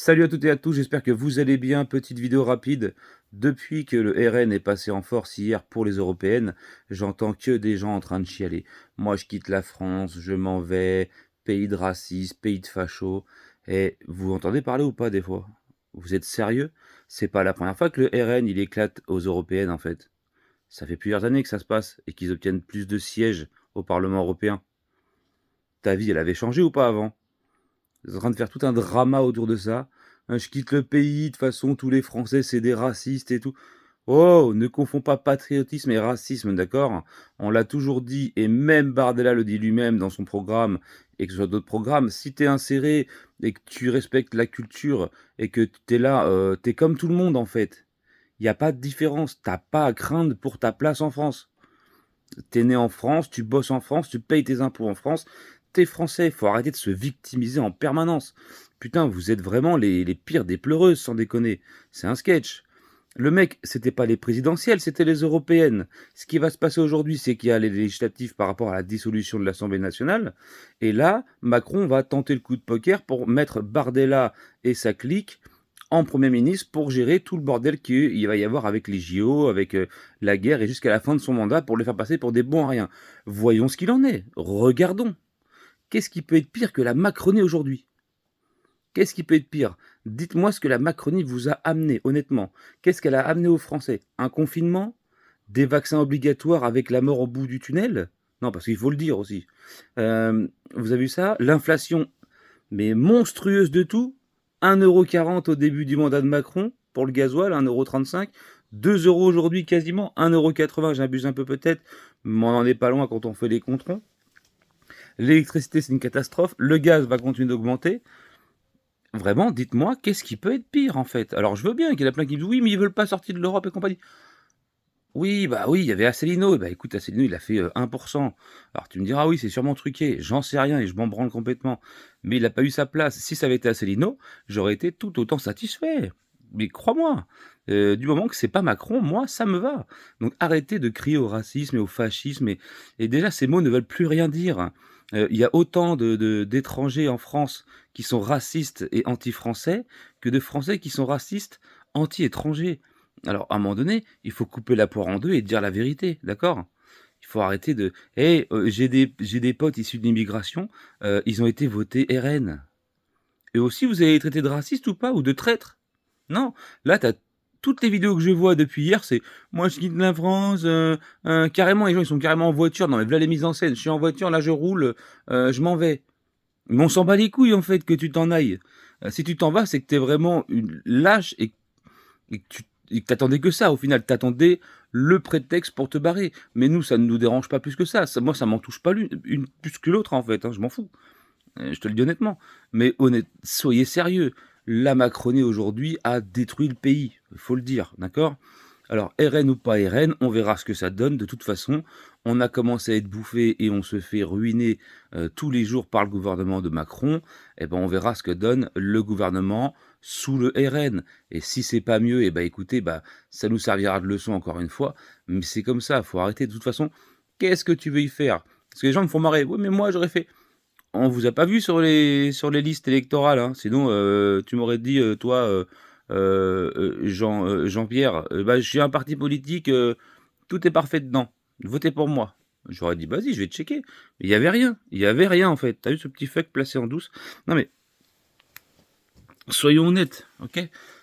Salut à toutes et à tous, j'espère que vous allez bien. Petite vidéo rapide. Depuis que le RN est passé en force hier pour les européennes, j'entends que des gens en train de chialer. Moi, je quitte la France, je m'en vais, pays de racistes, pays de fachos. Et vous entendez parler ou pas des fois? Vous êtes sérieux? C'est pas la première fois que le RN il éclate aux européennes en fait. Ça fait plusieurs années que ça se passe et qu'ils obtiennent plus de sièges au Parlement européen. Ta vie, elle avait changé ou pas avant? Ils sont en train de faire tout un drama autour de ça. Je quitte le pays, de toute façon, tous les Français, c'est des racistes et tout. Oh, ne confonds pas patriotisme et racisme, d'accord? On l'a toujours dit, et même Bardella le dit lui-même dans son programme, et que ce soit d'autres programmes, si t'es inséré et que tu respectes la culture et que t'es là, t'es comme tout le monde en fait. Il n'y a pas de différence. T'as pas à craindre pour ta place en France. T'es né en France, tu bosses en France, tu payes tes impôts en France, t'es français, faut arrêter de se victimiser en permanence. Putain, vous êtes vraiment les pires des pleureuses, sans déconner. C'est un sketch. Le mec, c'était pas les présidentielles, c'était les européennes. Ce qui va se passer aujourd'hui, c'est qu'il y a les législatives par rapport à la dissolution de l'Assemblée nationale. Et là, Macron va tenter le coup de poker pour mettre Bardella et sa clique en Premier ministre pour gérer tout le bordel qu'il va y avoir avec les JO, avec la guerre et jusqu'à la fin de son mandat pour les faire passer pour des bons à rien. Voyons ce qu'il en est. Regardons. Qu'est-ce qui peut être pire que la Macronie aujourd'hui? Qu'est-ce qui peut être pire? Dites-moi ce que la Macronie vous a amené, honnêtement. Qu'est-ce qu'elle a amené aux Français? Un confinement? Des vaccins obligatoires avec la mort au bout du tunnel? Non, parce qu'il faut le dire aussi. Vous avez vu ça? L'inflation, mais monstrueuse de tout. 1,40 € au début du mandat de Macron pour le gasoil, 1,35 €. 2 € aujourd'hui quasiment, 1,80 €, j'abuse un peu peut-être, mais on n'en est pas loin quand on fait les comptes-ronds. L'électricité, c'est une catastrophe. Le gaz va continuer d'augmenter. Vraiment, dites-moi, qu'est-ce qui peut être pire en fait? Alors je veux bien qu'il y en a plein qui disent oui, mais ils veulent pas sortir de l'Europe et compagnie. Oui, bah oui, il y avait Asselineau. Bah écoute, Asselineau, il a fait 1%. Alors tu me diras, oui, c'est sûrement truqué. J'en sais rien et je m'en branle complètement. Mais il n'a pas eu sa place. Si ça avait été Asselineau, j'aurais été tout autant satisfait. Mais crois-moi, du moment que c'est pas Macron, moi, ça me va. Donc arrêtez de crier au racisme et au fascisme. Et déjà, ces mots ne veulent plus rien dire. Il y a autant d'étrangers en France qui sont racistes et anti-français que de Français qui sont racistes anti-étrangers. Alors, à un moment donné, il faut couper la poire en deux et dire la vérité, d'accord? Il faut arrêter de «Hey, j'ai des potes issus de l'immigration, ils ont été votés RN. Et aussi, vous avez été traités de racistes ou pas? Ou de traîtres? Non, là, tu as toutes les vidéos que je vois depuis hier, c'est: «Moi, je quitte la France», carrément, les gens, ils sont carrément en voiture. Non, mais voilà les mises en scène. «Je suis en voiture, là, je roule, je m'en vais». Mais on s'en bat les couilles, en fait, que tu t'en ailles. Si tu t'en vas, c'est que tu es vraiment une lâche et que t'attendais que ça au final, t'attendais le prétexte pour te barrer. Mais nous, ça ne nous dérange pas plus que ça. Moi, ça m'en touche pas une plus que l'autre en fait, hein, je m'en fous. Je te le dis honnêtement. Mais soyez sérieux. La Macronie aujourd'hui a détruit le pays, il faut le dire, d'accord? Alors, RN ou pas RN, on verra ce que ça donne. De toute façon, on a commencé à être bouffé et on se fait ruiner tous les jours par le gouvernement de Macron. Eh ben, on verra ce que donne le gouvernement sous le RN. Et si c'est pas mieux, eh ben, écoutez, bah, ça nous servira de leçon encore une fois. Mais c'est comme ça, faut arrêter. De toute façon, qu'est-ce que tu veux y faire? Parce que les gens me font marrer. Oui, mais moi, j'aurais fait. On vous a pas vu sur les listes électorales, hein. Sinon, tu m'aurais dit, toi, Jean-Pierre, bah, je suis un parti politique, tout est parfait dedans. Votez pour moi. J'aurais dit: «Vas-y, je vais checker». Mais il y avait rien. Il y avait rien, en fait. Tu as vu ce petit fuck placé en douce? Non, mais soyons honnêtes, OK?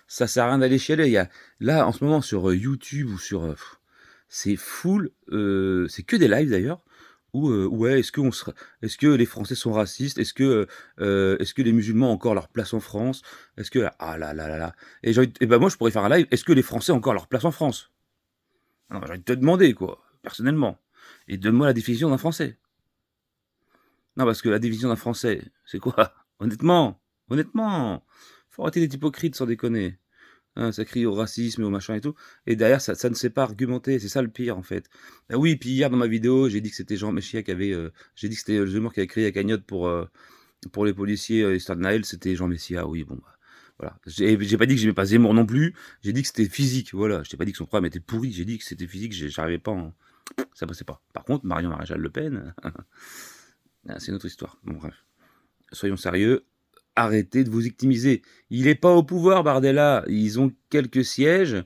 Ça sert à rien d'aller chialer. Il y a là, en ce moment, sur, YouTube ou sur, c'est full, c'est que des lives d'ailleurs, où, ouais, est-ce que les Français sont racistes? Est-ce que les musulmans ont encore leur place en France? Est-ce que ah là là là là et bah, moi je pourrais faire un live: «Est-ce que les Français ont encore leur place en France?» Non, j'ai envie de te demander quoi, personnellement et donne-moi la définition d'un Français. Non, parce que la définition d'un Français, c'est quoi? Honnêtement, honnêtement, faut arrêter d'être hypocrite sans déconner. Hein, ça crie au racisme et au machin et tout, et derrière ça ne sait pas argumenter, c'est ça le pire en fait. Ah oui, puis hier dans ma vidéo, j'ai dit que c'était Jean Messia qui avait, j'ai dit que c'était le Zemmour qui avait créé la cagnotte pour les policiers, histoire de Naël, c'était Jean Messia, oui bon bah, voilà. J'ai pas dit que j'aimais pas Zemmour non plus, j'ai dit que c'était physique, voilà. Je t'ai pas dit que son programme était pourri, j'ai dit que c'était physique, j'arrivais pas en ça passait pas. Par contre, Marion Maréchal Le Pen, ah, c'est une autre histoire. Bon bref, soyons sérieux, arrêtez de vous victimiser. Il est pas au pouvoir Bardella, ils ont quelques sièges.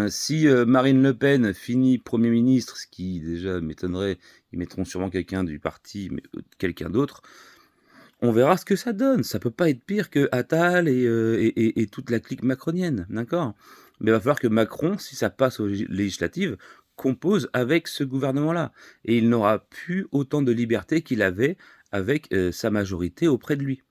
Si, Marine Le Pen finit 1er ministre, ce qui déjà m'étonnerait, ils mettront sûrement quelqu'un du parti, mais quelqu'un d'autre. On verra ce que ça donne. Ça peut pas être pire que Attal et toute la clique macronienne, d'accord? Mais il va falloir que Macron, si ça passe aux législatives, compose avec ce gouvernement-là et il n'aura plus autant de liberté qu'il avait avec, sa majorité auprès de lui.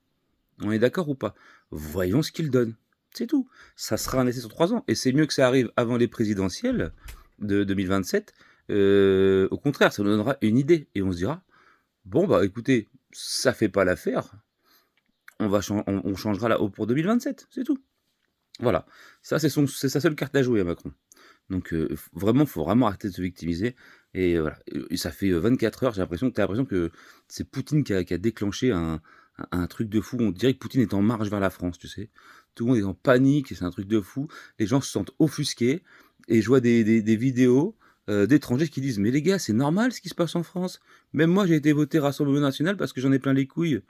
On est d'accord ou pas? Voyons ce qu'il donne. C'est tout. Ça sera un essai sur 3 ans et c'est mieux que ça arrive avant les présidentielles de 2027. Au contraire, ça nous donnera une idée et on se dira: «Bon, bah, écoutez, ça fait pas l'affaire, on changera là-haut pour 2027, c'est tout». Voilà, ça c'est sa seule carte à jouer à Macron. Donc vraiment, faut vraiment arrêter de se victimiser et voilà, et ça fait, 24 heures, j'ai l'impression que tu as l'impression que c'est Poutine qui a déclenché un truc de fou. On dirait que Poutine est en marche vers la France, tu sais? Tout le monde est en panique et c'est un truc de fou. Les gens se sentent offusqués et je vois des vidéos, d'étrangers qui disent: «Mais les gars, c'est normal ce qui se passe en France. Même moi, j'ai été voté Rassemblement national parce que j'en ai plein les couilles».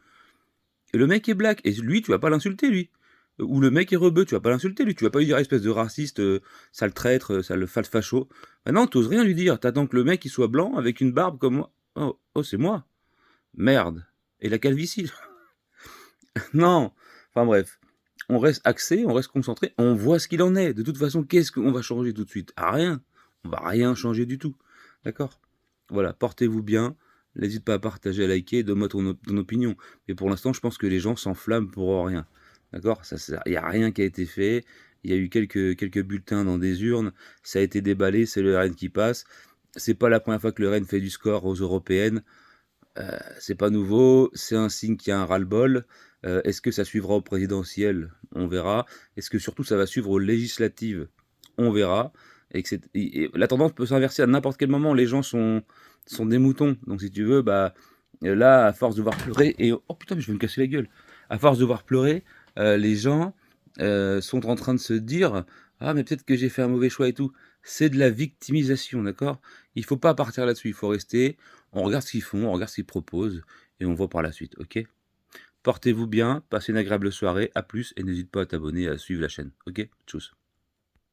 Et le mec est black et lui, tu vas pas l'insulter lui. Ou le mec est rebeu, tu vas pas l'insulter lui, tu vas pas lui dire: «Espèce de raciste, sale traître, sale facho». Bah non, tu oses rien lui dire, tu attends que le mec il soit blanc avec une barbe comme moi. Oh, oh c'est moi. Merde. Et la calvitie. Non. Enfin bref, on reste axé, on reste concentré, on voit ce qu'il en est. De toute façon, qu'est-ce qu'on va changer tout de suite? Ah rien. On va rien changer du tout. D'accord? Voilà, portez-vous bien. N'hésite pas à partager, à liker, donne-moi ton opinion. Mais pour l'instant, je pense que les gens s'enflamment pour rien. D'accord? Il n'y a rien qui a été fait. Il y a eu quelques bulletins dans des urnes. Ça a été déballé, c'est le RN qui passe. C'est pas la première fois que le RN fait du score aux européennes. C'est pas nouveau. C'est un signe qu'il y a un ras-le-bol. Est-ce que ça suivra aux présidentielles? On verra. Est-ce que surtout ça va suivre aux législatives? On verra. Et la tendance peut s'inverser à n'importe quel moment. Les gens sont des moutons. Donc si tu veux, bah là, à force de voir pleurer, et oh putain, mais je vais me casser la gueule. À force de voir pleurer, les gens sont en train de se dire: «Ah mais peut-être que j'ai fait un mauvais choix et tout». C'est de la victimisation, d'accord? Il faut pas partir là-dessus, il faut rester, on regarde ce qu'ils font, on regarde ce qu'ils proposent et on voit par la suite, OK? Portez-vous bien, passez une agréable soirée, à plus et n'hésite pas à t'abonner et à suivre la chaîne, OK? Tchuss.